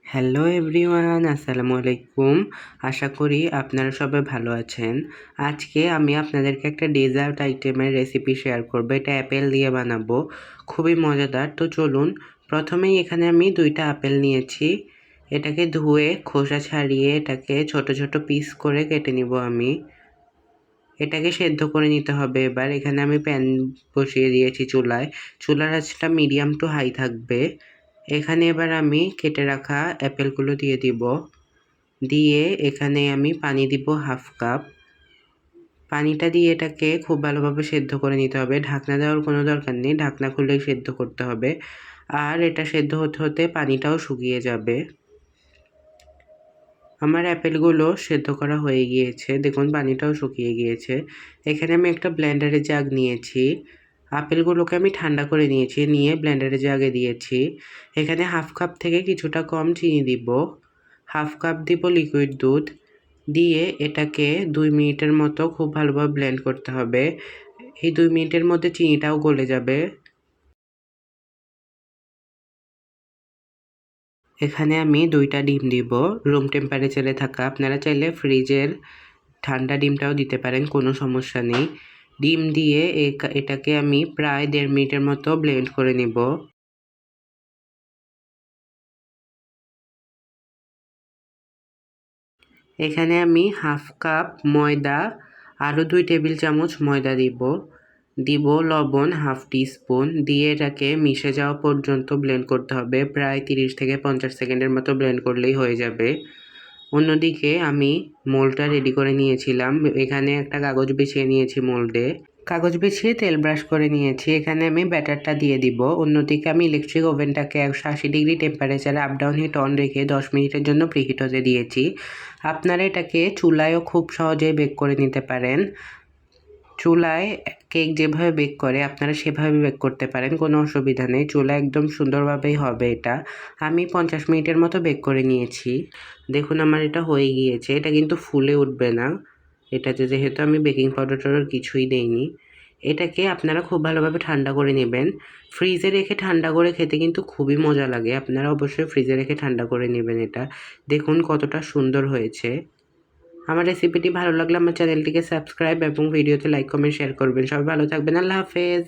Hello everyone, আসসালামু আলাইকুম। আশা করি আপনারা সবাই ভালো আছেন। আজকে আমি আপনাদেরকে একটা ডেজার্ট আইটেমের রেসিপি শেয়ার করব। এটা অ্যাপেল দিয়ে বানাবো, খুবই মজাদার। তো চলুন, প্রথমেই এখানে আমি 2টা আপেল নিয়েছি। এটাকে ধুয়ে খোসা ছাড়িয়ে এটাকে ছোট ছোট পিস করে কেটে নিব আমি। এটাকে সেদ্ধ করে নিতে হবে। এবার এখানে আমি প্যান বসিয়ে দিয়েছি চুলায়। চুলার আঁচটা মিডিয়াম টু হাই থাকবে। এখানে এবার আমি কেটে রাখা অ্যাপেলগুলো দিয়ে দিব। দিয়ে এখানে আমি পানি দিব 1/2 কাপ। পানিটা দিয়ে এটাকে খুব ভালোভাবে সেদ্ধ করে নিতে হবে। ঢাকনা দেওয়ার কোনো দরকার নেই, ঢাকনা খুলেই সেদ্ধ করতে হবে। আর এটা সেদ্ধ হতে হতে পানিটাও শুকিয়ে যাবে। আমার অ্যাপেলগুলো সেদ্ধ করা হয়ে গিয়েছে, দেখুন পানিটাও শুকিয়ে গিয়েছে। এখানে আমি একটা ব্লেন্ডারের জাগ নিয়েছি। আপেলগুলোকে আমি ঠান্ডা করে নিয়েছি, নিয়ে ব্লেন্ডারের জাগে দিয়েছি। এখানে 1/2 কাপ থেকে কিছুটা কম চিনি দিব। 1/2 কাপ দিব লিকুইড দুধ। দিয়ে এটাকে 2 মিনিটের মতো খুব ভালোভাবে ব্লেন্ড করতে হবে। এই 2 মিনিটের মধ্যে চিনিটাও গলে যাবে। এখানে আমি 2টা ডিম দিব, রুম টেম্পারেচারে থাকা। আপনারা চাইলে ফ্রিজের ঠান্ডা ডিমটাও দিতে পারেন, কোনো সমস্যা নেই। ডিম দিয়ে এটাকে আমি প্রায় 1.5 মিনিটের মতো ব্লেন্ড করে নিব। এখানে আমি 1/2 কাপ ময়দা, আরও 2 টেবিল চামচ ময়দা দিব লবণ 1/2 টিস্পুন। দিয়ে এটাকে মিশে যাওয়া পর্যন্ত ব্লেন্ড করতে হবে। প্রায় 30 থেকে 50 সেকেন্ডের মতো ব্লেন্ড করলেই হয়ে যাবে। অন্যদিকে আমি মোল্ডটা রেডি করে নিয়েছিলাম। এখানে একটা কাগজ বিছিয়ে নিয়েছি মোল্ডে। কাগজ বিছিয়ে তেল ব্রাশ করে নিয়েছি। এখানে আমি ব্যাটারটা দিয়ে দিব। অন্যদিকে আমি ইলেকট্রিক ওভেনটাকে 180 ডিগ্রি টেম্পারেচারে আপ ডাউন হিট অন রেখে 10 মিনিটের জন্য প্রিহিট হতে দিয়েছি। আপনারা এটাকে চুলায়ও খুব সহজেই বেক করে নিতে পারেন। চুলায় কেক যেভাবে বেক করে আপনারা সেভাবে বেক করতে পারেন, কোনো অসুবিধা নেই। চুলা একদম সুন্দরভাবেই হবে এটা। আমি 50 মিনিটের মতো বেক করে নিয়েছি। দেখুন আমার এটা হয়ে গিয়েছে। এটা কিন্তু ফুলে উঠবে না, এটাতে যেহেতু আমি বেকিং পাউডার টাউডার কিছুই দেইনি। এটাকে আপনারা খুব ভালোভাবে ঠান্ডা করে নেবেন। ফ্রিজে রেখে ঠান্ডা করে খেতে কিন্তু খুবই মজা লাগে। আপনারা অবশ্যই ফ্রিজে রেখে ঠান্ডা করে নেবেন এটা। দেখুন কতটা সুন্দর হয়েছে। আমার রেসিপিটি ভালো লাগলে আমার চ্যানেলটিকে সাবস্ক্রাইব এবং ভিডিওতে লাইক কমেন্ট শেয়ার করবেন। সবাই ভালো থাকবেন। আল্লাহ হাফেজ।